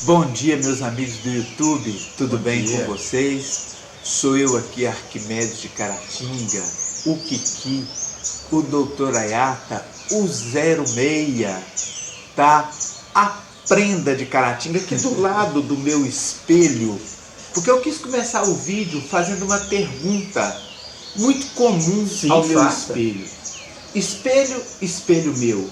Bom dia, meus amigos do YouTube, tudo bem dia. com vocês? Sou eu aqui, Arquimedes de Caratinga, o Kiki, o Dr. Ayata, o 06, tá? A prenda de Caratinga aqui do lado do meu espelho, porque eu quis começar o vídeo fazendo uma pergunta muito comum ao meu espelho. Espelho, espelho meu,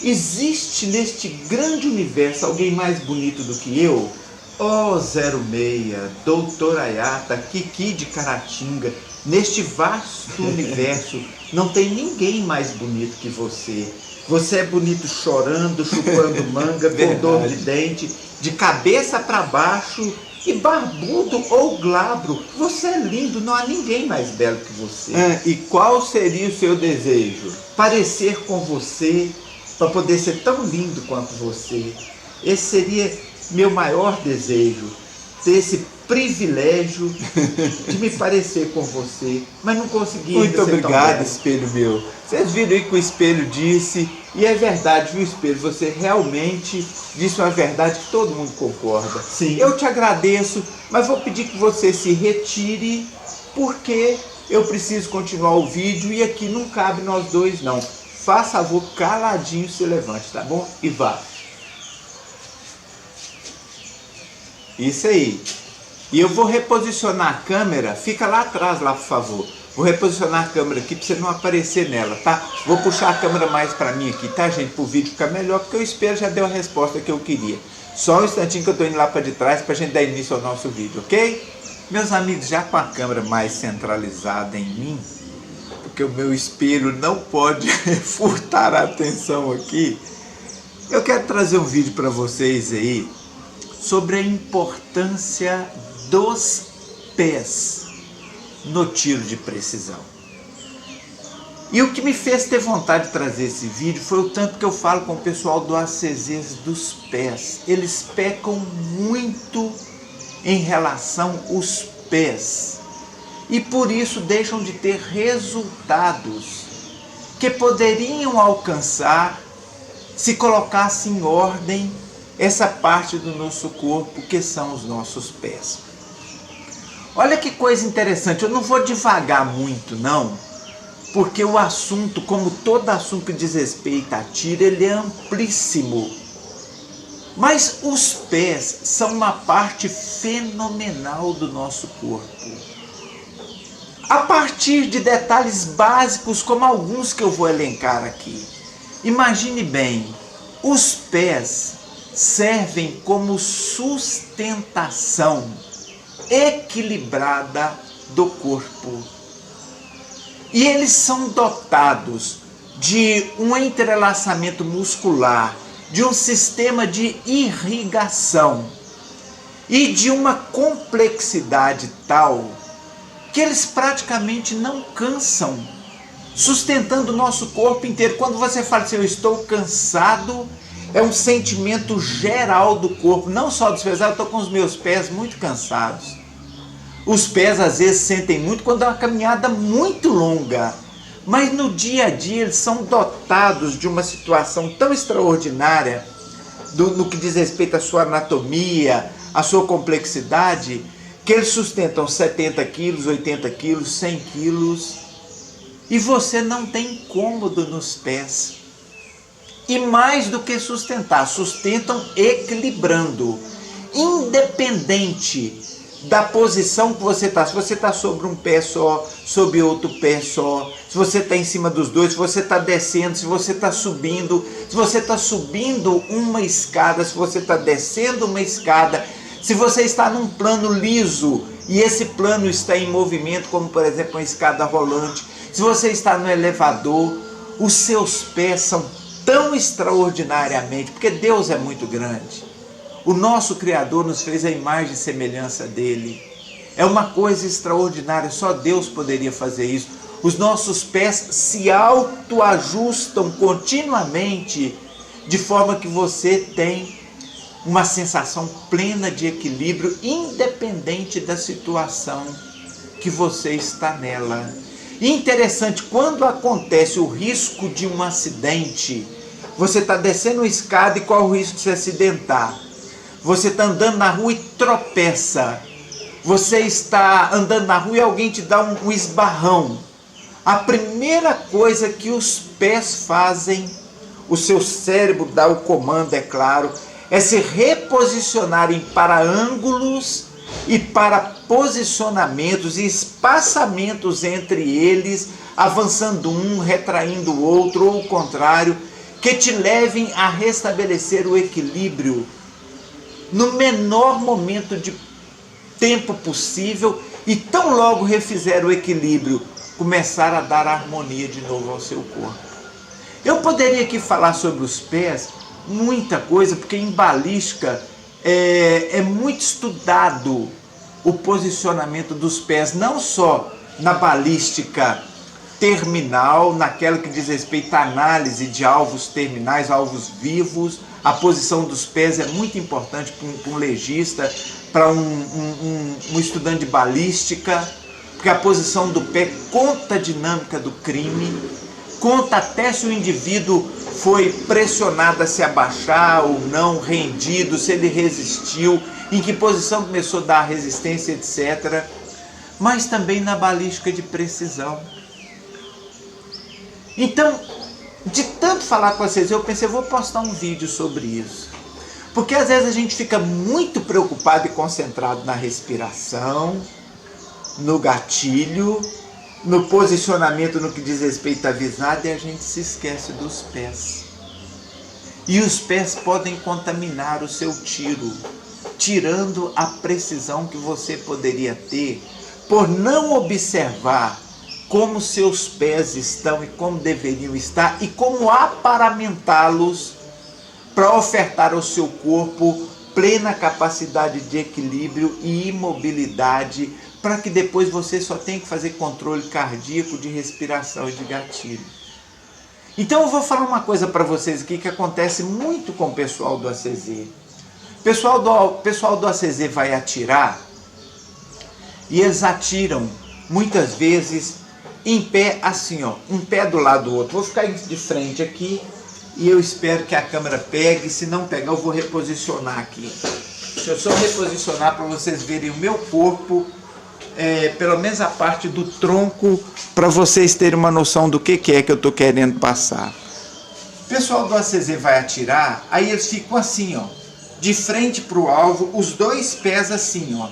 existe neste grande universo alguém mais bonito do que eu? Oh, 06, Doutor Ayata, Kiki de Caratinga, neste vasto universo não tem ninguém mais bonito que você. Você é bonito chorando, chupando manga, com dor de dente, de cabeça para baixo e barbudo ou glabro. Você é lindo, não há ninguém mais belo que você. E qual seria o seu desejo? Parecer com você, para poder ser tão lindo quanto você. Esse seria meu maior desejo, ter esse privilégio de me parecer com você, mas não consegui. Muito obrigado, espelho meu. Vocês viram aí que o espelho disse, e é verdade, viu, espelho? Você realmente disse uma verdade que todo mundo concorda. Sim. Eu te agradeço, mas vou pedir que você se retire, porque eu preciso continuar o vídeo e aqui não cabe nós dois, não. Faça favor, caladinho, se levante, tá bom? E vá. Isso aí. E eu vou reposicionar a câmera, fica lá atrás, lá, por favor. Vou reposicionar a câmera aqui para você não aparecer nela, tá? Vou puxar a câmera mais para mim aqui, tá, gente? Para o vídeo ficar melhor, porque o espelho já deu a resposta que eu queria. Só um instantinho que eu tô indo lá para de trás para a gente dar início ao nosso vídeo, ok? Meus amigos, já com a câmera mais centralizada em mim, porque o meu espelho não pode furtar a atenção aqui, eu quero trazer um vídeo para vocês aí sobre a importância dos pés no tiro de precisão. E o que me fez ter vontade de trazer esse vídeo foi o tanto que eu falo com o pessoal do ACZs dos pés. Eles pecam muito em relação aos pés. E por isso deixam de ter resultados que poderiam alcançar se colocasse em ordem essa parte do nosso corpo que são os nossos pés. Olha que coisa interessante, eu não vou devagar muito não, porque o assunto, como todo assunto que diz respeito a tiro, ele é amplíssimo. Mas os pés são uma parte fenomenal do nosso corpo. A partir de detalhes básicos, como alguns que eu vou elencar aqui. Imagine bem, os pés servem como sustentação equilibrada do corpo. E eles são dotados de um entrelaçamento muscular, de um sistema de irrigação e de uma complexidade tal que eles praticamente não cansam, sustentando o nosso corpo inteiro. Quando você fala assim, eu estou cansado, é um sentimento geral do corpo, não só dos pés. Eu estou com os meus pés muito cansados. Os pés às vezes sentem muito quando é uma caminhada muito longa, mas no dia a dia eles são dotados de uma situação tão extraordinária no que diz respeito à sua anatomia, à sua complexidade, que eles sustentam 70 quilos, 80 quilos, 100 quilos, e você não tem incômodo nos pés. E mais do que sustentar, sustentam equilibrando, independente da posição que você está. Se você está sobre um pé só, sobre outro pé só, se você está em cima dos dois, se você está descendo, se você está subindo, se você está subindo uma escada, se você está descendo uma escada, se você está num plano liso e esse plano está em movimento, como por exemplo uma escada rolante, se você está no elevador, os seus pés são tão extraordinariamente, porque Deus é muito grande. O nosso Criador nos fez a imagem e semelhança dele. É uma coisa extraordinária, só Deus poderia fazer isso. Os nossos pés se autoajustam continuamente, de forma que você tem uma sensação plena de equilíbrio, independente da situação que você está nela. E interessante, quando acontece o risco de um acidente, você está descendo uma escada e qual o risco de se acidentar? Você está andando na rua e tropeça. Você está andando na rua e alguém te dá um esbarrão. A primeira coisa que os pés fazem, o seu cérebro dá o comando, é claro, é se reposicionarem para ângulos e para posicionamentos e espaçamentos entre eles, avançando um, retraindo o outro, ou o contrário, que te levem a restabelecer o equilíbrio no menor momento de tempo possível, e tão logo refizer o equilíbrio, começar a dar harmonia de novo ao seu corpo. Eu poderia aqui falar sobre os pés muita coisa, porque em balística é muito estudado o posicionamento dos pés, não só na balística terminal, naquela que diz respeito à análise de alvos terminais, alvos vivos. A posição dos pés é muito importante para um legista, para um estudante de balística, porque a posição do pé conta a dinâmica do crime, conta até se o indivíduo foi pressionado a se abaixar ou não, rendido, se ele resistiu, em que posição começou a dar resistência, etc. Mas também na balística de precisão. Então, de tanto falar com vocês, eu pensei, eu vou postar um vídeo sobre isso. Porque às vezes a gente fica muito preocupado e concentrado na respiração, no gatilho, no posicionamento no que diz respeito à visada, e a gente se esquece dos pés. E os pés podem contaminar o seu tiro, tirando a precisão que você poderia ter por não observar como seus pés estão e como deveriam estar e como aparamentá-los para ofertar ao seu corpo plena capacidade de equilíbrio e imobilidade, para que depois você só tenha que fazer controle cardíaco, de respiração e de gatilho. Então eu vou falar uma coisa para vocês aqui que acontece muito com o pessoal do ACZ. O pessoal do ACZ vai atirar e eles atiram muitas vezes em pé assim, ó, um pé do lado do outro. Vou ficar de frente aqui e eu espero que a câmera pegue. Se não pegar, eu vou reposicionar aqui. Deixa eu só reposicionar para vocês verem o meu corpo, pelo menos a parte do tronco, para vocês terem uma noção do que é que eu estou querendo passar. O pessoal do ACZ vai atirar, aí eles ficam assim, ó, de frente para o alvo, os dois pés assim, ó.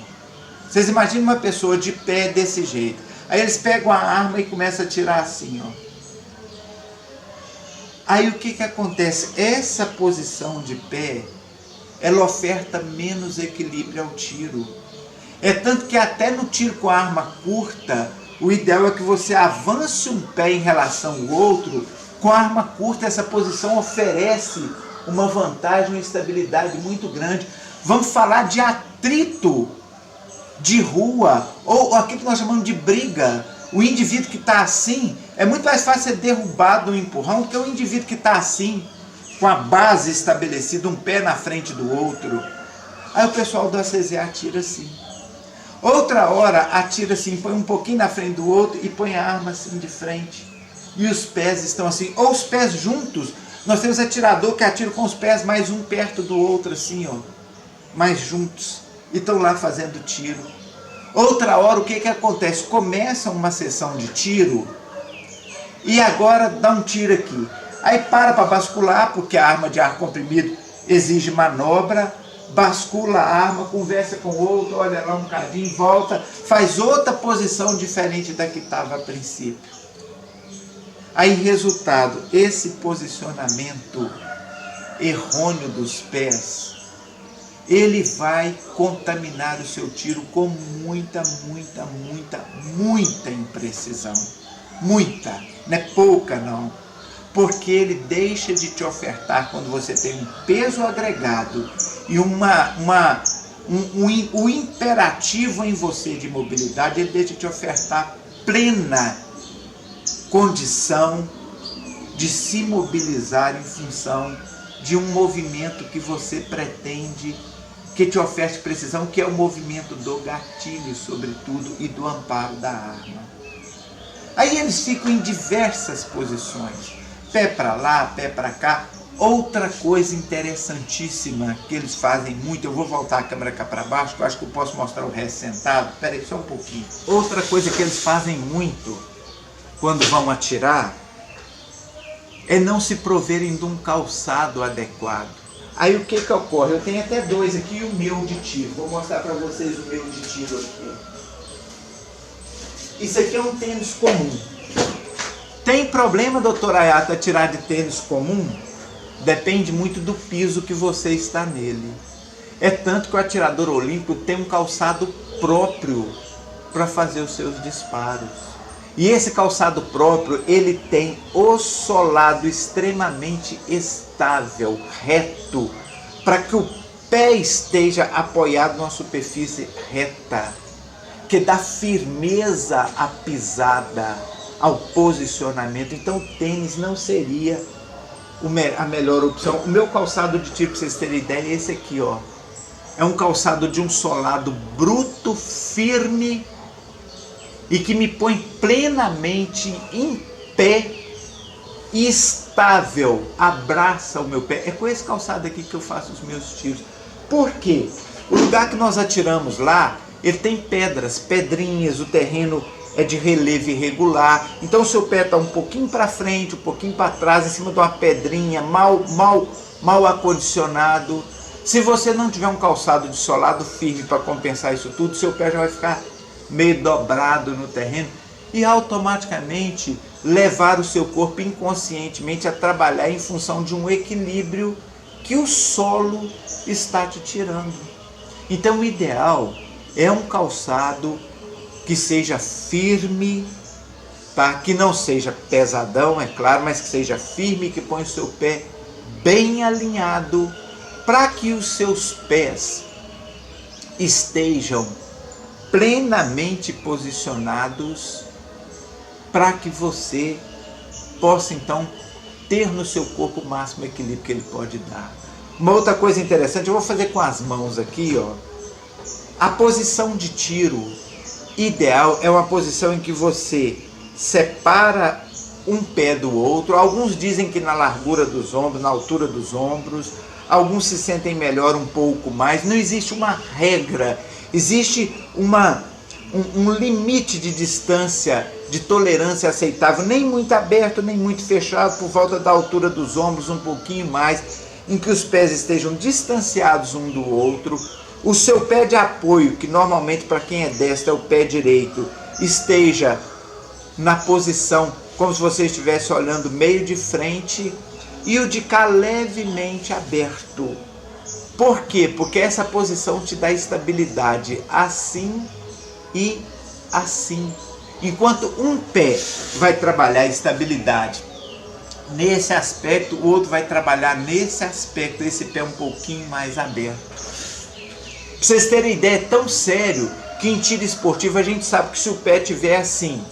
Vocês imaginam uma pessoa de pé desse jeito. Aí eles pegam a arma e começam a atirar assim, ó. Aí o que acontece? Essa posição de pé, ela oferta menos equilíbrio ao tiro. É tanto que até no tiro com a arma curta, o ideal é que você avance um pé em relação ao outro. Com a arma curta, essa posição oferece uma vantagem, uma estabilidade muito grande. Vamos falar de atrito de rua, ou aquilo que nós chamamos de briga. O indivíduo que está assim, é muito mais fácil ser derrubado no empurrão do que o indivíduo que está assim, com a base estabelecida, um pé na frente do outro. Aí o pessoal do ACZ atira assim. Outra hora atira assim, põe um pouquinho na frente do outro e põe a arma assim de frente. E os pés estão assim, ou os pés juntos. Nós temos atirador que atira com os pés mais um perto do outro assim, ó, mais juntos. E estão lá fazendo tiro. Outra hora o que acontece? Começa uma sessão de tiro e agora dá um tiro aqui. Aí para bascular, porque a arma de ar comprimido exige manobra, bascula a arma, conversa com o outro, olha lá um cadinho, volta, faz outra posição diferente da que estava a princípio. Aí resultado, esse posicionamento errôneo dos pés, ele vai contaminar o seu tiro com muita imprecisão. Muita, não é pouca não. Porque ele deixa de te ofertar, quando você tem um peso agregado e o imperativo em você de mobilidade, ele deixa de te ofertar plena condição de se mobilizar em função de um movimento que você pretende, que te oferte precisão, que é o movimento do gatilho, sobretudo, e do amparo da arma. Aí eles ficam em diversas posições, pé para lá, pé para cá, Outra coisa interessantíssima que eles fazem muito, eu vou voltar a câmera cá para baixo, que eu acho que eu posso mostrar o resto sentado. Espera aí só um pouquinho. Outra coisa que eles fazem muito quando vão atirar é não se proverem de um calçado adequado. Aí o que ocorre? Eu tenho até dois aqui e o meu de tiro. Vou mostrar para vocês o meu de tiro aqui. Isso aqui é um tênis comum. Tem problema, doutor Ayata, atirar de tênis comum? Depende muito do piso que você está nele. É tanto que o atirador olímpico tem um calçado próprio para fazer os seus disparos. E esse calçado próprio, ele tem o solado extremamente estável, reto, para que o pé esteja apoiado numa superfície reta, que dá firmeza à pisada, ao posicionamento. Então o tênis não seria a melhor opção. O meu calçado de tiro, para vocês terem ideia, é esse aqui, ó. É um calçado de um solado bruto, firme e que me põe plenamente em pé e estável, abraça o meu pé. É com esse calçado aqui que eu faço os meus tiros. Por quê? O lugar que nós atiramos lá, ele tem pedras, pedrinhas, o terreno é de relevo irregular, então o seu pé está um pouquinho para frente, um pouquinho para trás, em cima de uma pedrinha, mal acondicionado. Se você não tiver um calçado de solado firme para compensar isso tudo, seu pé já vai ficar meio dobrado no terreno e automaticamente levar o seu corpo inconscientemente a trabalhar em função de um equilíbrio que o solo está te tirando. Então o ideal é um calçado que seja firme, tá? Que não seja pesadão, é claro, mas que seja firme, que põe o seu pé bem alinhado, para que os seus pés estejam plenamente posicionados, para que você possa então ter no seu corpo o máximo equilíbrio que ele pode dar. Uma outra coisa interessante, eu vou fazer com as mãos aqui, ó. A posição de tiro ideal é uma posição em que você separa um pé do outro. Alguns dizem que na largura dos ombros, na altura dos ombros. Alguns se sentem melhor um pouco mais. Não existe uma regra, existe um limite de distância, de tolerância aceitável, nem muito aberto, nem muito fechado, por volta da altura dos ombros, um pouquinho mais, em que os pés estejam distanciados um do outro. O seu pé de apoio, que normalmente para quem é destro é o pé direito, esteja na posição como se você estivesse olhando meio de frente, e o de cá levemente aberto. Por quê? Porque essa posição te dá estabilidade assim e assim. Enquanto um pé vai trabalhar estabilidade nesse aspecto, o outro vai trabalhar nesse aspecto, esse pé um pouquinho mais aberto. Para vocês terem ideia, é tão sério que em tiro esportivo a gente sabe que se o pé estiver assim,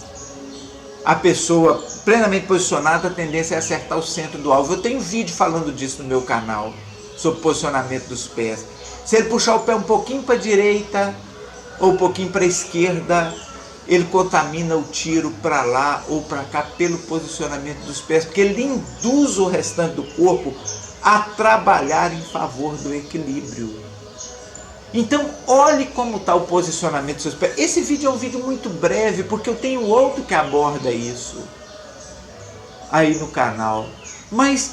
a pessoa plenamente posicionada, a tendência é acertar o centro do alvo. Eu tenho vídeo falando disso no meu canal, sobre posicionamento dos pés. Se ele puxar o pé um pouquinho para a direita ou um pouquinho para a esquerda, ele contamina o tiro para lá ou para cá pelo posicionamento dos pés, porque ele induz o restante do corpo a trabalhar em favor do equilíbrio. Então, olhe como está o posicionamento dos seus pés. Esse vídeo é um vídeo muito breve, porque eu tenho outro que aborda isso aí no canal. Mas,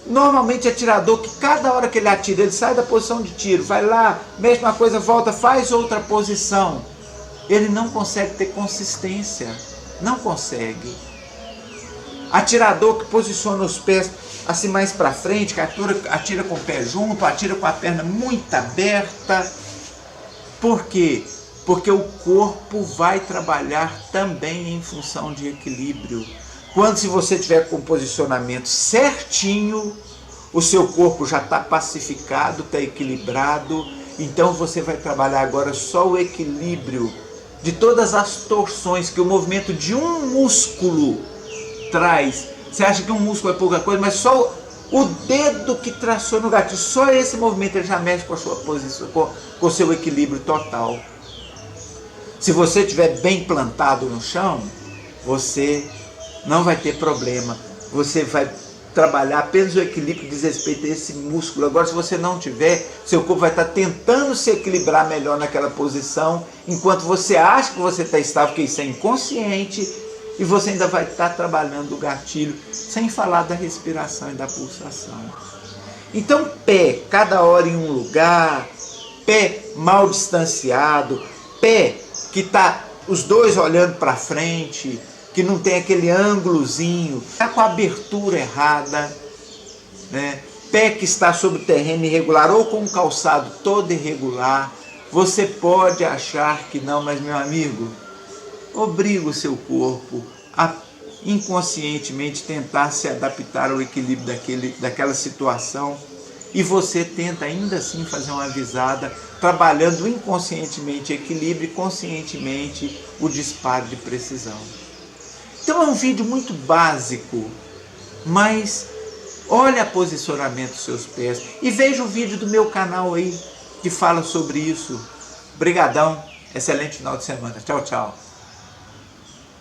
normalmente, atirador que cada hora que ele atira, ele sai da posição de tiro, vai lá, mesma coisa, volta, faz outra posição. Ele não consegue ter consistência. Não consegue. Atirador que posiciona os pés assim mais para frente, que atira com o pé junto, atira com a perna muito aberta. Por quê? Porque o corpo vai trabalhar também em função de equilíbrio. Quando se você tiver com o posicionamento certinho, o seu corpo já está pacificado, está equilibrado, então você vai trabalhar agora só o equilíbrio de todas as torções que o movimento de um músculo traz. Você acha que um músculo é pouca coisa, mas só o dedo que traçou no gatilho, só esse movimento ele já mexe com a sua posição, com o seu equilíbrio total. Se você estiver bem plantado no chão, você não vai ter problema. Você vai trabalhar apenas o equilíbrio que diz respeito a esse músculo. Agora, se você não tiver, seu corpo vai estar tentando se equilibrar melhor naquela posição, enquanto você acha que você está estável, porque isso é inconsciente, e você ainda vai estar trabalhando o gatilho, sem falar da respiração e da pulsação. Então, pé, cada hora em um lugar, pé mal distanciado, pé que está os dois olhando para frente, que não tem aquele ângulozinho, está com a abertura errada, né? Pé que está sobre terreno irregular ou com um calçado todo irregular. Você pode achar que não, mas meu amigo, obriga o seu corpo a inconscientemente tentar se adaptar ao equilíbrio daquela situação, e você tenta ainda assim fazer uma avisada, trabalhando inconscientemente equilíbrio e conscientemente o disparo de precisão. Então é um vídeo muito básico, mas olha o posicionamento dos seus pés e veja o vídeo do meu canal aí que fala sobre isso. Brigadão, excelente final de semana. Tchau, tchau.